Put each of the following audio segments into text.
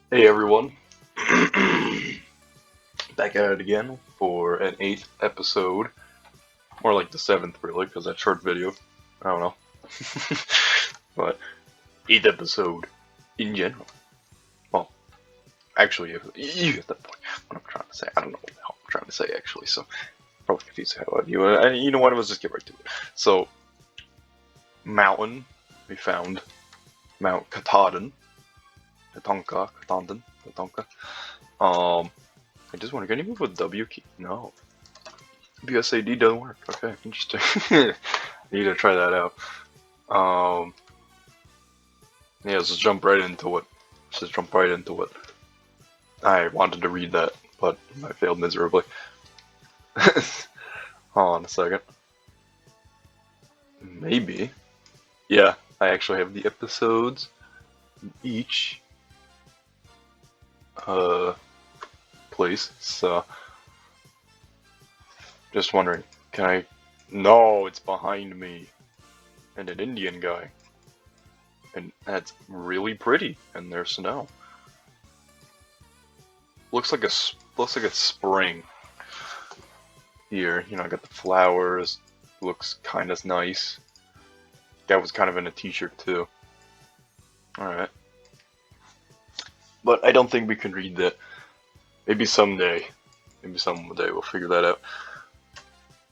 Hey everyone, back at it again for an eighth episode, more like the seventh really, because that short video, I don't know, but eighth episode in general. Well, actually, you get the point. What I'm trying to say, I don't know what the hell I'm trying to say actually, so probably confused the hell out of you. And you know what? Let's just get right to it. So, mountain, we found Mount Katahdin, Katonka. I just want to. Can you move with W key? No. BSAD doesn't work. Okay, interesting. Need to try that out. Um, yeah, let's just jump right into it. Let's just jump right into it. I wanted to read that, but I failed miserably. Hold on a second. Maybe. Yeah, I actually have the episodes in each uh place. So, just wondering, can I? No, it's behind me, and an Indian guy, and that's really pretty. And there's snow. Looks like a spring here. You know, I got the flowers. Looks kind of nice. That was kind of in a t-shirt too. All right, but I don't think we can read that. Maybe someday. Maybe someday we'll figure that out.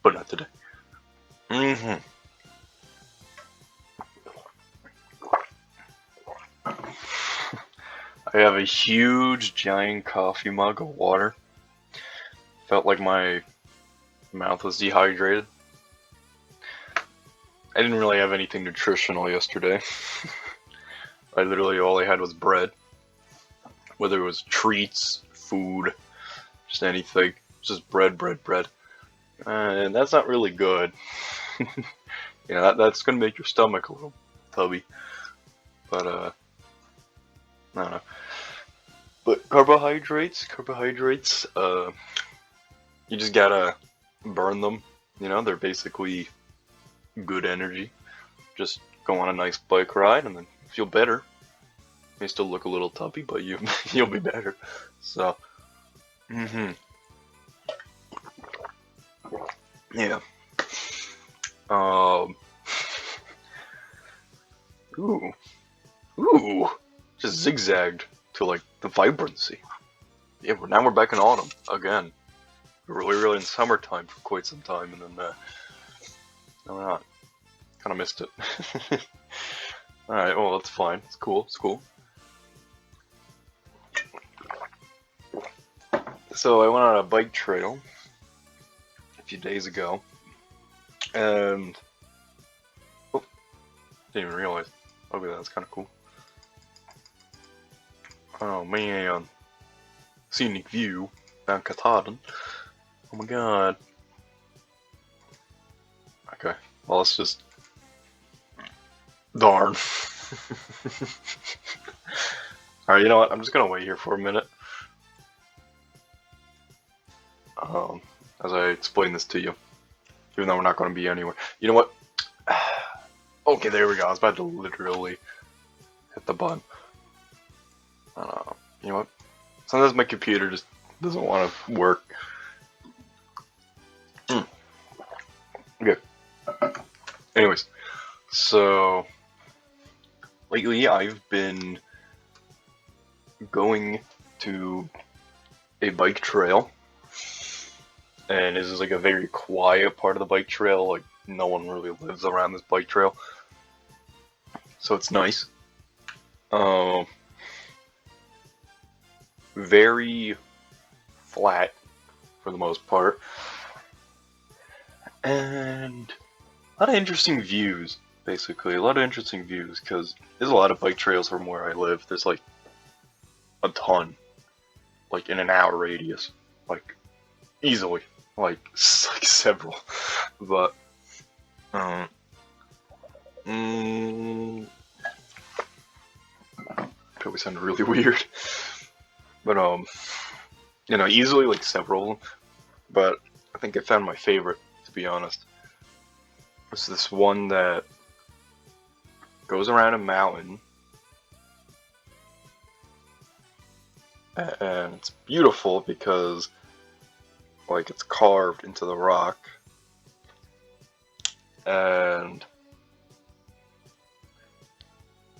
But not today. hmm I have a huge, giant coffee mug of water. Felt like my mouth was dehydrated. I didn't really have anything nutritional yesterday. I literally all I had was bread. Whether it was treats, food, just anything. Just bread, bread, bread. And that's not really good. That's gonna make your stomach a little tubby. But I don't know. But carbohydrates, you just gotta burn them. They're basically good energy. Just go on a nice bike ride and then feel better. You may still look a little tubby, but you'll be better. So, hmm yeah. Um, ooh, ooh, just zigzagged to like the vibrancy. Yeah, now we're back in autumn again. We're really in summertime for quite some time, and then no, we're not. Kind of missed it. All right, well that's fine. It's cool. It's cool. So I went on a bike trail a few days ago, and oh, didn't even realize. Okay, that's kind of cool. Oh man, scenic view, Mount Katahdin. Oh my god. Okay, well let's just darn. All right, you know what? I'm just gonna wait here for a minute. Um, as I explain this to you, even though we're not gonna be anywhere. You know what? Okay, there we go. I was about to literally hit the button. You know what? Sometimes my computer just doesn't want to work. Mm, okay. Anyways, so lately I've been going to a bike trail, and this is like a very quiet part of the bike trail. Like no one really lives around this bike trail, so it's nice. Um, very flat for the most part, and a lot of interesting views. Basically, a lot of interesting views because there's a lot of bike trails from where I live. There's like a ton, like in an hour radius, like easily, like several. But um, mm, probably sounded really weird. But easily like several. But I think I found my favorite, to be honest. It's this one that goes around a mountain, and it's beautiful because like it's carved into the rock, and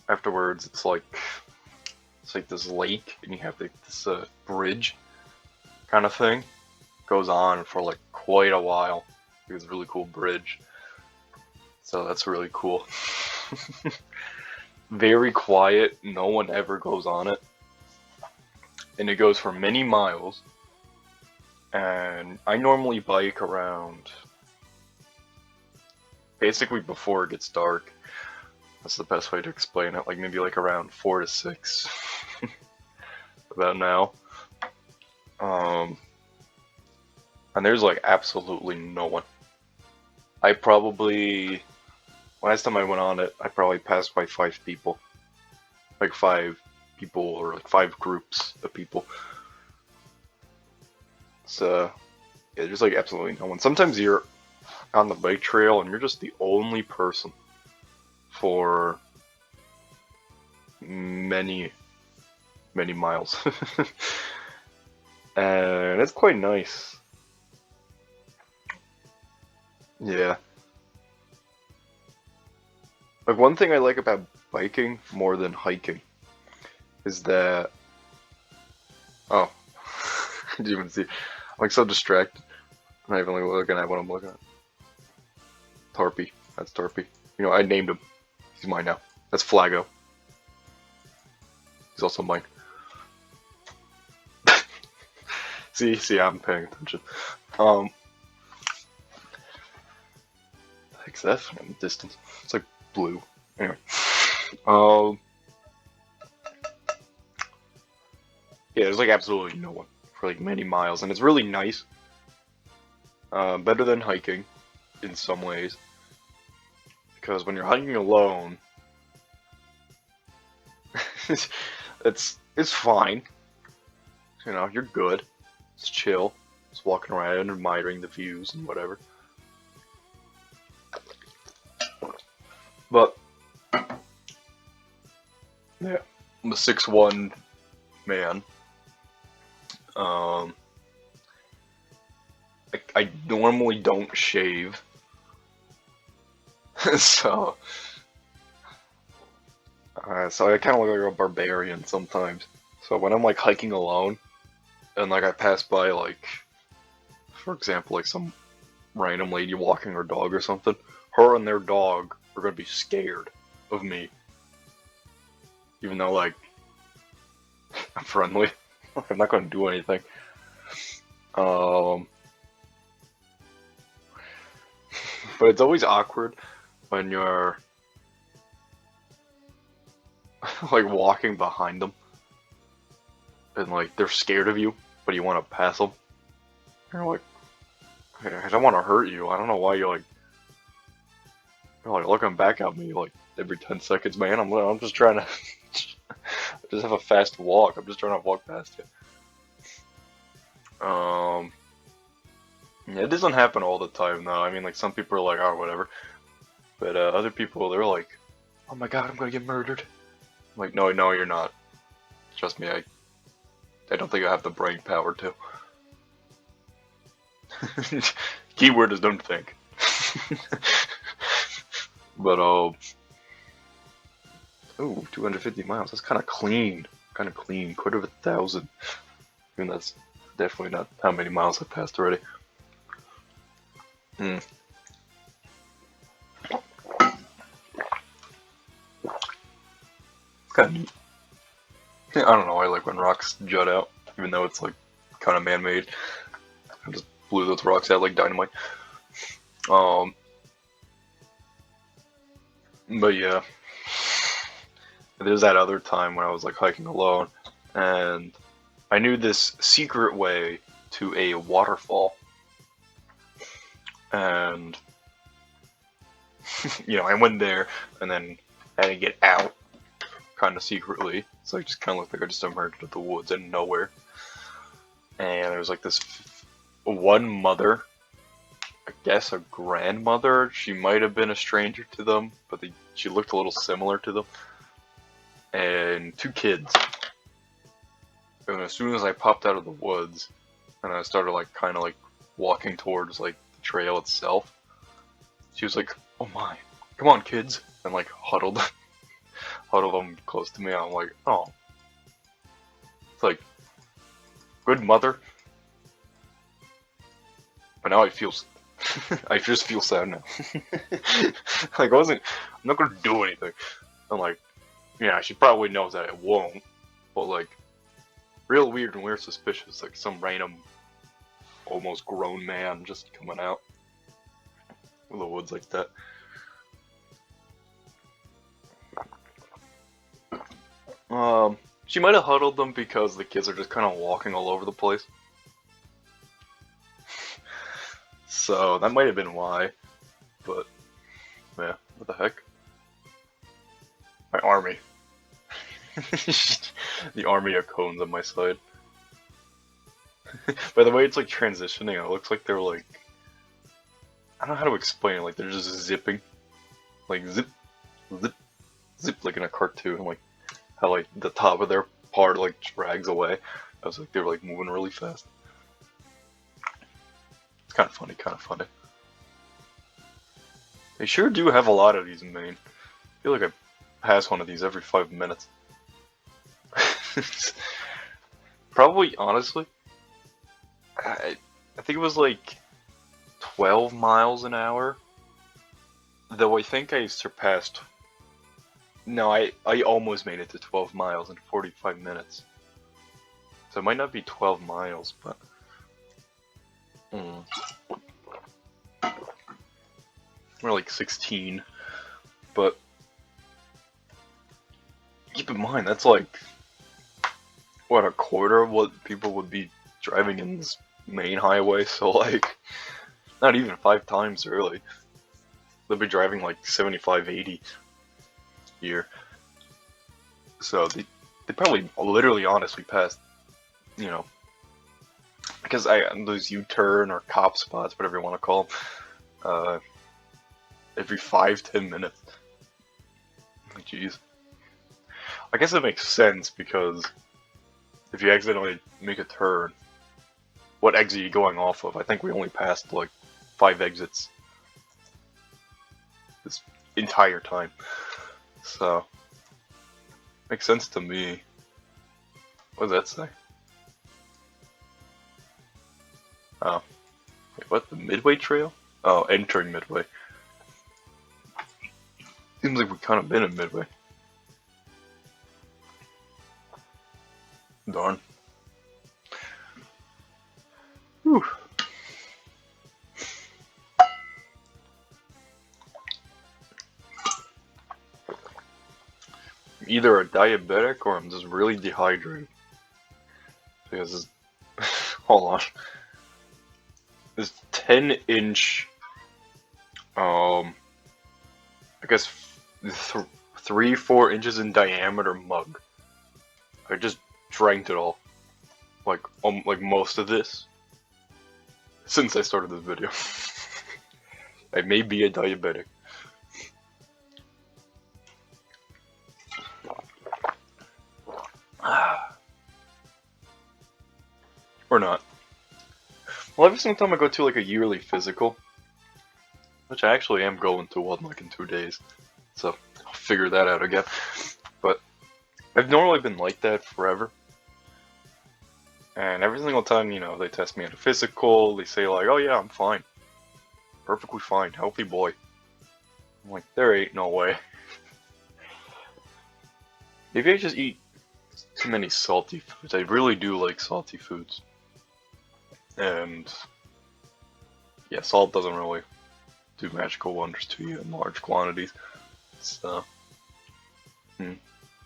afterwards it's like this lake, and you have this bridge kind of thing. Goes on for like quite a while. It's a really cool bridge, so that's really cool. Very quiet, no one ever goes on it, and it goes for many miles. And I normally bike around basically before it gets dark. That's the best way to explain it, like maybe like around 4 to 6 about now. And there's like absolutely no one. I probably, last time I went on it, I probably passed by 5 people. Like 5 people, or like 5 groups of people. So, yeah, there's like absolutely no one. Sometimes you're on the bike trail and you're just the only person for many, many miles. And it's quite nice. Yeah. Like one thing I like about biking more than hiking is that, oh, did you even see? I'm like so distracted. I'm not even like looking at what I'm looking at. Tarpy. That's Tarpy. You know, I named him. He's mine now. That's Flago. He's also mine. See, I'm paying attention. Heck's that from the distance? It's like blue. Anyway. Yeah, there's like absolutely no one for like many miles, and it's really nice. Better than hiking in some ways, because when you're hiking alone, it's fine. You know, you're good. It's chill. Just walking around and admiring the views and whatever. But yeah, I'm a 6'1" man. I normally don't shave, so so I kind of look like a barbarian sometimes. So when I'm like hiking alone, and like I pass by like, for example, like some random lady walking her dog or something, her and their dog are gonna be scared of me, even though like I'm friendly. I'm not gonna do anything. Um, but it's always awkward when you're like walking behind them, and like they're scared of you, but you want to pass them. You're like, hey, I don't want to hurt you. I don't know why you're like looking back at me like every 10 seconds, man. I'm just trying to just have a fast walk. I'm just trying to walk past you. Yeah, it doesn't happen all the time though. I mean, like some people are like, oh, whatever, but other people they're like, oh my god, I'm gonna get murdered. I'm like, no, you're not. Trust me, I don't think I have the brain power to. Keyword is don't think. But ooh, 250 miles. That's kind of clean. Kind of clean. Quarter of 1,000. I mean, that's definitely not how many miles I've passed already. Hmm. Kind of neat. Yeah, I don't know. I like when rocks jut out, even though it's like kind of man-made. I just blew those rocks out like dynamite. Um. But yeah. There's that other time when I was like hiking alone, and I knew this secret way to a waterfall, and you know I went there, and then had to get out, kind of secretly. So I just kind of looked like I just emerged out of the woods out of nowhere, and there was like this one mother, I guess a grandmother. She might have been a stranger to them, but she looked a little similar to them, and 2 kids. And as soon as I popped out of the woods, and I started like kind of like walking towards like the trail itself, she was like, "Oh my, come on, kids!" and like huddled them close to me. I'm like, "Oh, it's like good mother." But now I feel, I just feel sad now. Like I'm not gonna do anything. I'm like, yeah, she probably knows that I won't, but like, real weird and weird suspicious, like some random, almost grown man just coming out of the woods like that. She might have huddled them because the kids are just kind of walking all over the place. So that might have been why, but yeah, what the heck? My army. The army of cones on my side. By the way, it's like transitioning. It looks like they're like, I don't know how to explain it. Like they're just zipping, like zip, zip, zip, like in a cartoon. Like how like the top of their part like drags away. I was like they were like moving really fast. It's kind of funny, kind of funny. They sure do have a lot of these in Maine. I feel like I pass one of these every 5 minutes. Probably, honestly, I think it was like 12 miles an hour. Though I think I surpassed. No, I almost made it to 12 miles in 45 minutes. So it might not be 12 miles, but. We're like 16. But. Keep in mind, that's like. What, a quarter of what people would be driving in this main highway? So, like. Not even 5 times, really. They'll be driving like 75, 80 here. So they probably literally honestly passed, you know, because those U-turn or cop spots, whatever you want to call them, every 5-10 minutes. Jeez. I guess it makes sense because if you accidentally make a turn, what exit are you going off of? I think we only passed like 5 exits this entire time. So, makes sense to me. What does that say? Oh. Wait, what? The Midway Trail? Oh, entering Midway. Seems like we've kind of been in Midway. Darn. Whew. Either a diabetic or I'm just really dehydrated. Because hold on. This 10-inch, I guess 3-4 inches in diameter mug. I just drank it all. Like most of this. Since I started this video. I may be a diabetic. Or not. Well, every single time I go to like a yearly physical, which I actually am going to one like in 2 days, so I'll figure that out again. But I've normally been like that forever. And every single time, you know, they test me at a physical, they say like, oh yeah, I'm fine. Perfectly fine, healthy boy. I'm like, there ain't no way. Maybe I just eat too many salty foods. I really do like salty foods. And yeah, salt doesn't really do magical wonders to you in large quantities. So, a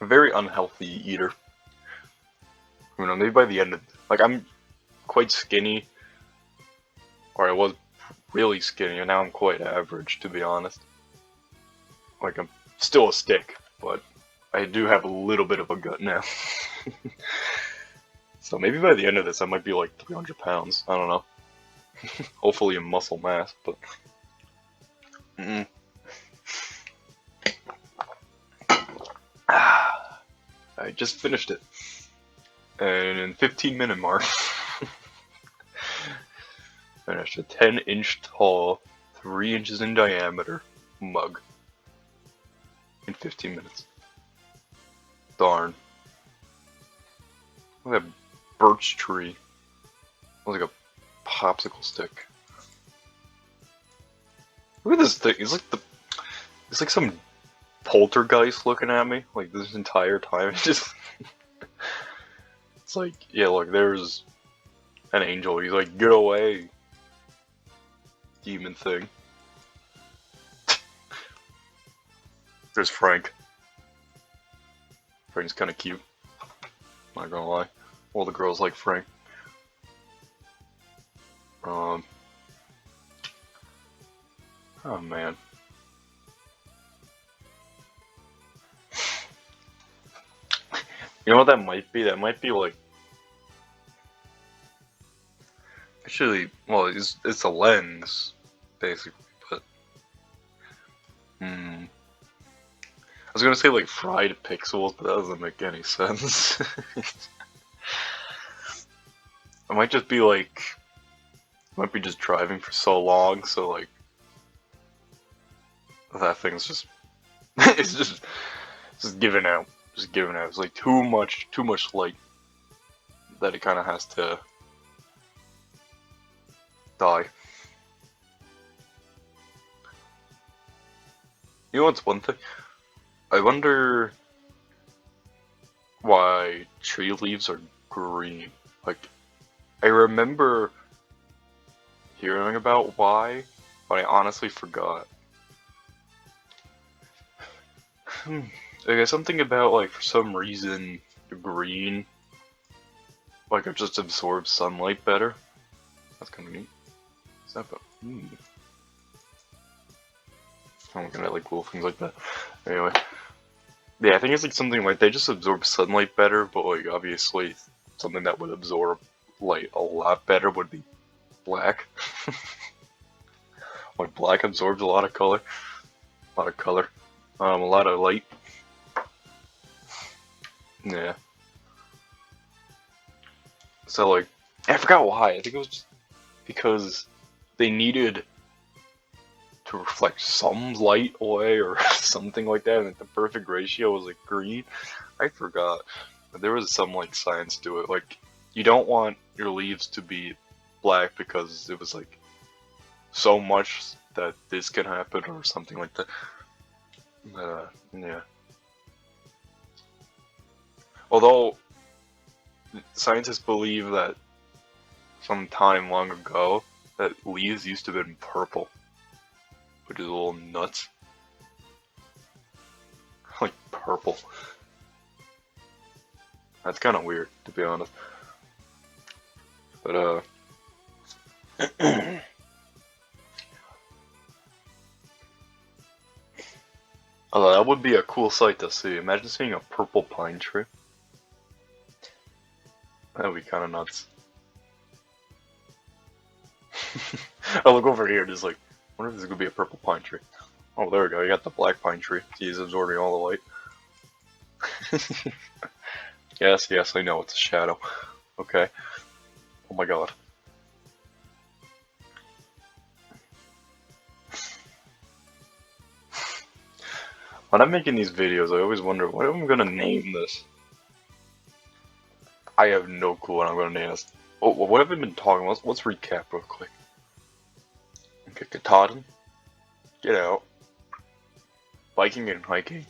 very unhealthy eater. You know, maybe by the end of, like, I'm quite skinny, or I was really skinny, and now I'm quite average, to be honest. Like, I'm still a stick, but I do have a little bit of a gut now. So maybe by the end of this, I might be like 300 pounds. I don't know. Hopefully in muscle mass, but. I just finished it. And in 15-minute mark, finished a 10-inch tall, 3 inches in diameter mug in 15 minutes. Darn. Look at that birch tree. It was like a popsicle stick. Look at this thing. It's like some poltergeist looking at me, like this entire time. It's like, yeah, look, there's an angel. He's like, get away, demon thing. There's Frank. Frank's kind of cute. Not gonna lie. All the girls like Frank. Oh man. You know what that might be? That might be like. Actually, well, it's a lens, basically, but. I was gonna say like fried pixels, but that doesn't make any sense. It might just be like. Might be just driving for so long, so like. That thing's just. It's just giving out. Just giving out. It's like too much light that it kind of has to die. You know what's one thing? I wonder why tree leaves are green. Like, I remember hearing about why, but I honestly forgot. I guess something about, like, for some reason, green, like, it just absorbs sunlight better. That's kind of neat. Is that about? I'm looking at, like, cool things like that. Anyway. Yeah, I think it's, like, something like they just absorb sunlight better, but, like, obviously, something that would absorb light a lot better would be black. Like, black absorbs a lot of color. A lot of light. Yeah. So, like, I forgot why. I think it was just because they needed to reflect some light away or something like that, and like, the perfect ratio was like green. I forgot. But there was some like science to it. Like, you don't want your leaves to be black because it was like so much that this can happen or something like that. Yeah. Although scientists believe that some time long ago that leaves used to have been purple, which is a little nuts. Like purple. That's kind of weird, to be honest. But although that would be a cool sight to see. Imagine seeing a purple pine tree. That would be kind of nuts. I look over here and just like, I wonder if this is gonna be a purple pine tree. Oh, there we go. You got the black pine tree. He's absorbing all the light. Yes, I know it's a shadow. Okay. Oh my god. When I'm making these videos, I always wonder what am I gonna name this. I have no clue what I'm gonna name this. Oh, what have I been talking about? Let's recap real quick. Okay, Katahdin. Get out. Biking and hiking.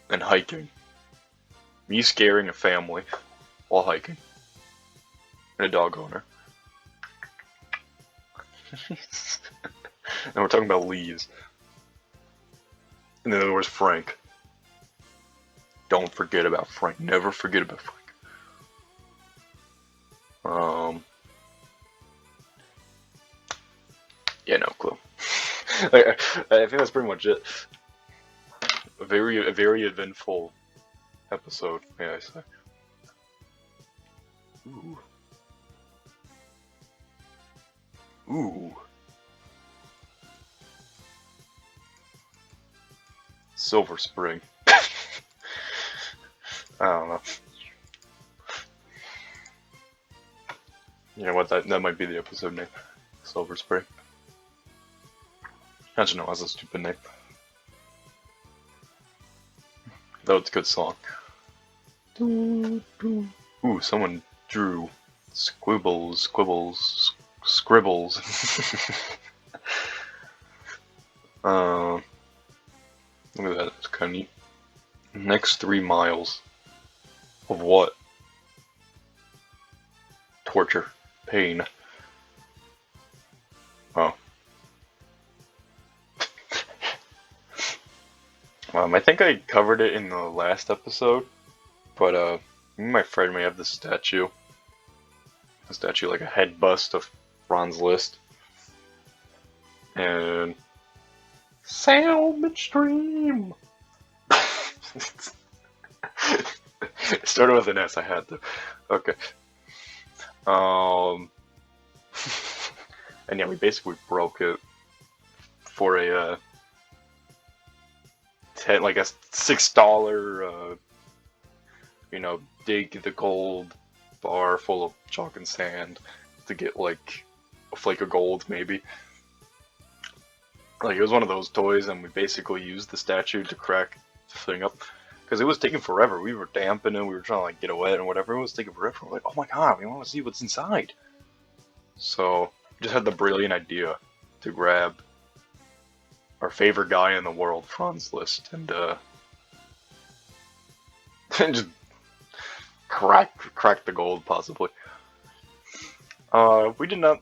And hiking. Me scaring a family while hiking. And a dog owner. And we're talking about leaves. And then there was Frank. Don't forget about Frank. Never forget about Frank. Yeah, no clue. I think that's pretty much it. A very eventful episode, may I say. Ooh. Ooh. Silver Spring. I don't know. You know what? That might be the episode name. Silver Spray. Actually, no, that's a stupid name. Though it's a good song. Ooh, someone drew scribbles. Look at that, it's kind of neat. Next 3 miles of what? Torture. Pain. Oh. I think I covered it in the last episode, but me and my friend, we have this statue. A statue, like a head bust of Franz Liszt. And Salmon Stream! It started with an S, I had to. Okay. And yeah, we basically broke it for a like a $6, dig the gold bar full of chalk and sand to get like a flake of gold, maybe. Like, it was one of those toys, and we basically used the statue to crack the thing up. Because it was taking forever. We were damping it, we were trying to like get it wet and whatever. It was taking forever. We're like, oh my god, we want to see what's inside. So, we just had the brilliant idea to grab our favorite guy in the world, Franz Liszt, and and just crack the gold, possibly. We did not.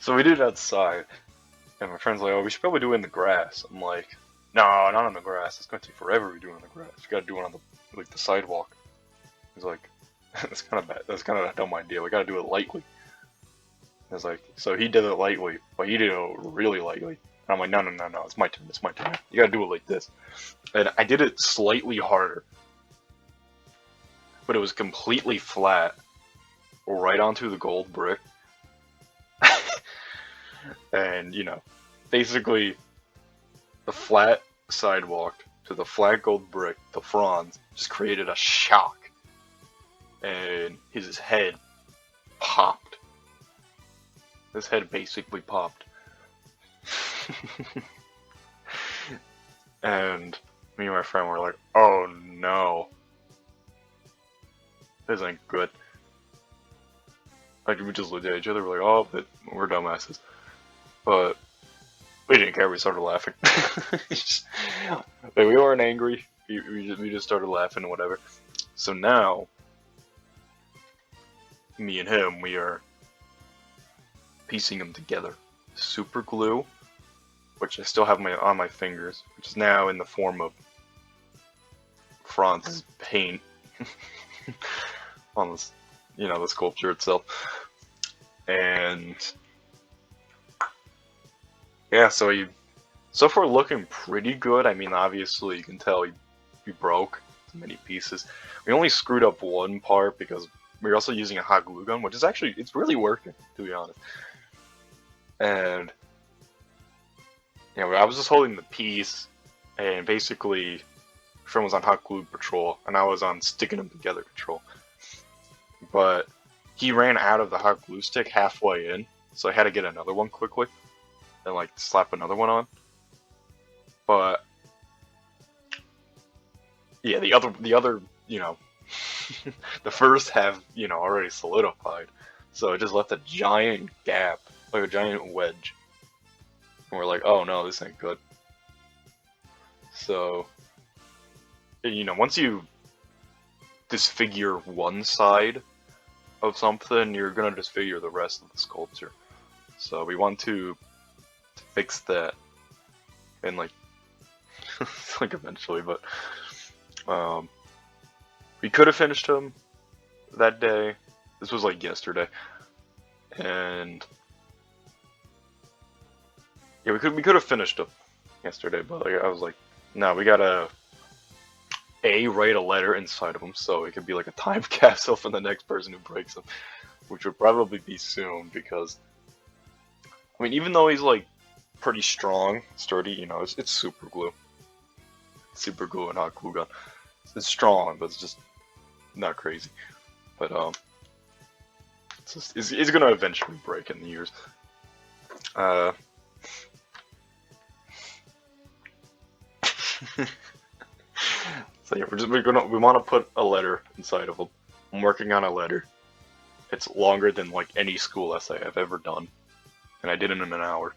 So we did it outside, and my friend's like, "Oh, we should probably do it in the grass." I'm like, "No, not on the grass. It's gonna take forever to do it on the grass. You gotta do it on the sidewalk." He's like, "That's kind of bad. That's kind of a dumb idea. We gotta do it lightly." I was like, so he did it lightly, but he did it really lightly. And I'm like, no, it's my turn. It's my turn. You gotta do it like this. And I did it slightly harder, but it was completely flat, right onto the gold brick. And, basically, the flat sidewalk to the flat gold brick to Franz just created a shock. And his head popped. His head basically popped. And me and my friend were like, oh no. This ain't good. Like, we just looked at each other, we're like, oh, but we're dumbasses. But we didn't care, we started laughing. Like, we weren't angry, we just started laughing and whatever. So now, me and him, we are piecing them together. Super glue, which I still have on my fingers, which is now in the form of Franz's paint on this, the sculpture itself. And yeah, so far looking pretty good. I mean, obviously you can tell he broke many pieces. We only screwed up one part because we're also using a hot glue gun, which is actually, it's really working, to be honest. And I was just holding the piece, and basically, friend was on hot glue patrol, and I was on sticking them together patrol. But he ran out of the hot glue stick halfway in, so I had to get another one quickly, and like slap another one on. But yeah, the other, the first half, already solidified, so it just left a giant gap, like a giant wedge. And we're like, oh no, this ain't good. So, once you disfigure one side of something, you're gonna disfigure the rest of the sculpture. So we want to fix that, and like, like eventually, but we could have finished him that day. This was like yesterday, and yeah, we could have finished him yesterday, but like, I was like, no, we gotta write a letter inside of him so it could be like a time capsule for the next person who breaks him, which would probably be soon, because I mean, even though he's like pretty strong, sturdy, it's super glue. Super glue and hot glue gun. It's strong, but it's just not crazy. but it's gonna eventually break in the years. So yeah, we want to put a letter inside of them. I'm working on a letter. It's longer than like any school essay I've ever done, and I did it in an hour.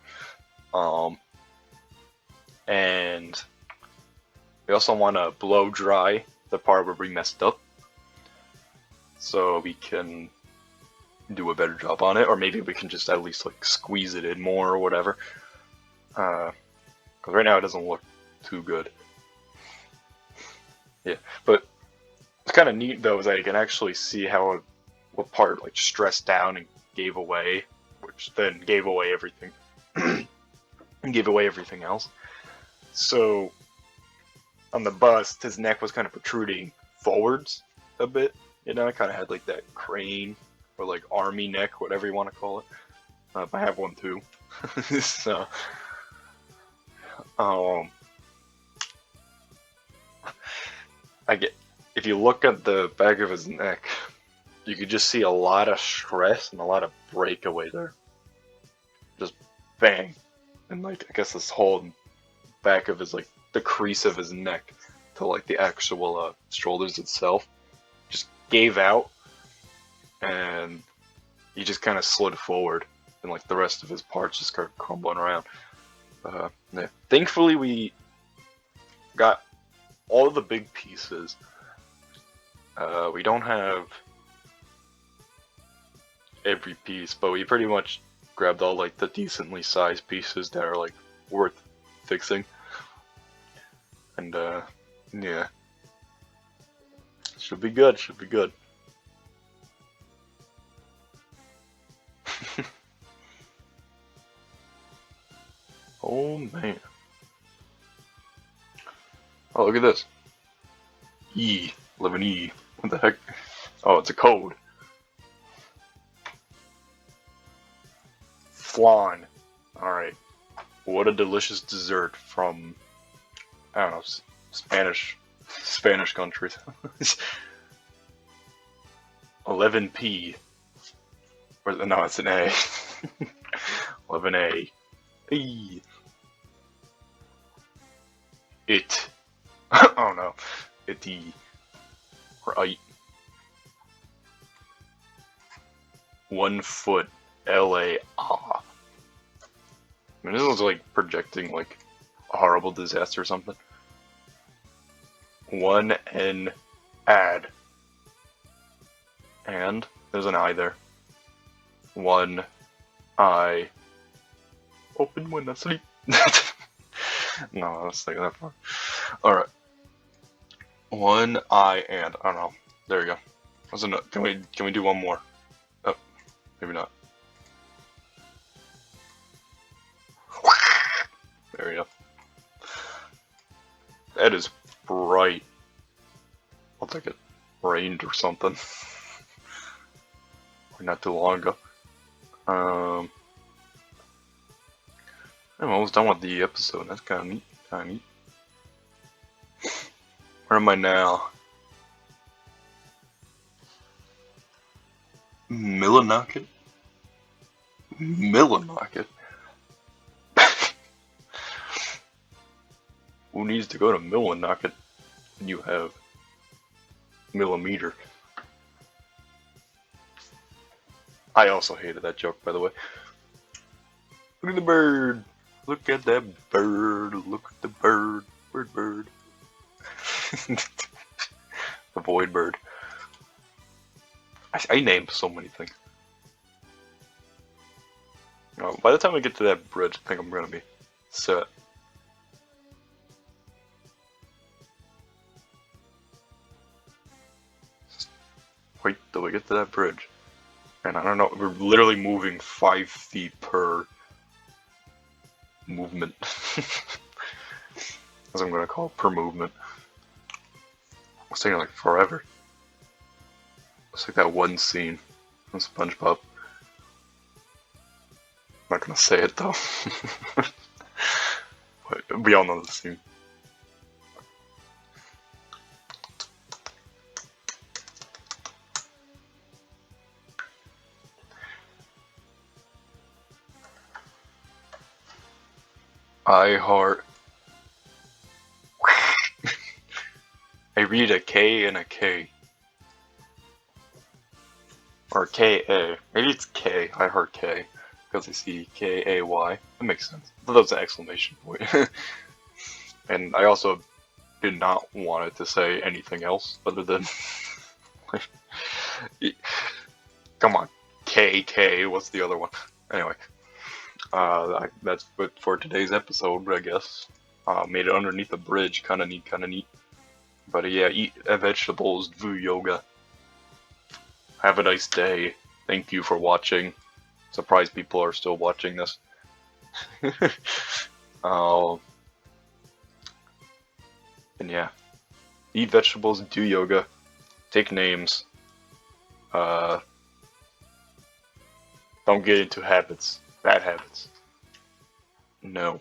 And we also want to blow dry the part where we messed up, so we can do a better job on it, or maybe we can just at least like squeeze it in more or whatever. Because right now it doesn't look too good. Yeah, but it's kind of neat though, is that you can actually see how what part like stressed down and gave away, which then gave away everything, and gave away everything else. So on the bust, his neck was kind of protruding forwards a bit. You know, it kind of had like that crane or like army neck, whatever you want to call it. I have one too. So, if you look at the back of his neck, you could just see a lot of stress and a lot of breakaway there. Just bang. And like, I guess this whole back of his, like, the crease of his neck to like the actual shoulders itself just gave out, and he just kind of slid forward, and like the rest of his parts just started crumbling around. Yeah. Thankfully, we got all the big pieces. We don't have every piece, but we pretty much grabbed all like the decently sized pieces that are like worth fixing. And yeah, should be good. Should be good. Oh man. Oh, look at this. E. 11E. What the heck? Oh, it's a code. Flan. Alright. What a delicious dessert from, I don't know, Spanish countries. 11P. No, it's an A. 11A. E. It. Oh no. Itty. Right. 1 foot. LA. Ah. I mean, this was like projecting like a horrible disaster or something. 1 N add. And there's an I there. 1 I open when I sleep. No, I was thinking that far. Alright. 1 I and I don't know. There we go. Was enough. Can we do one more? Oh, maybe not. There we go. That is bright. I'll take it. Rained or something. Not too long ago. I'm almost done with the episode. That's kind of neat. Kind of neat. Where am I now? Millinocket? Millinocket? Who needs to go to Millinocket when you have millimeter? I also hated that joke, by the way. Look at the bird. Look at that bird. Look at the bird. Bird. The void bird. I named so many things. By the time we get to that bridge, I think I'm gonna be set. Wait till we get to that bridge. And I don't know, we're literally moving 5 feet per movement. As I'm gonna call it, per movement. It's taking like forever. It's like that one scene from SpongeBob. I'm not gonna say it though. But we all know the scene. I heart. I read a K and a K. Or K-A. Maybe it's K. I heart K. Because I see K-A-Y. That makes sense. That was an exclamation point. And I also did not want it to say anything else other than... Come on. K-K. What's the other one? Anyway. That's it for today's episode, I guess. Made it underneath a bridge. Kinda neat, kinda neat. But yeah, eat vegetables, do yoga. Have a nice day. Thank you for watching. Surprised people are still watching this. uh, and yeah, eat vegetables, do yoga, take names. Don't get into habits, bad habits. No.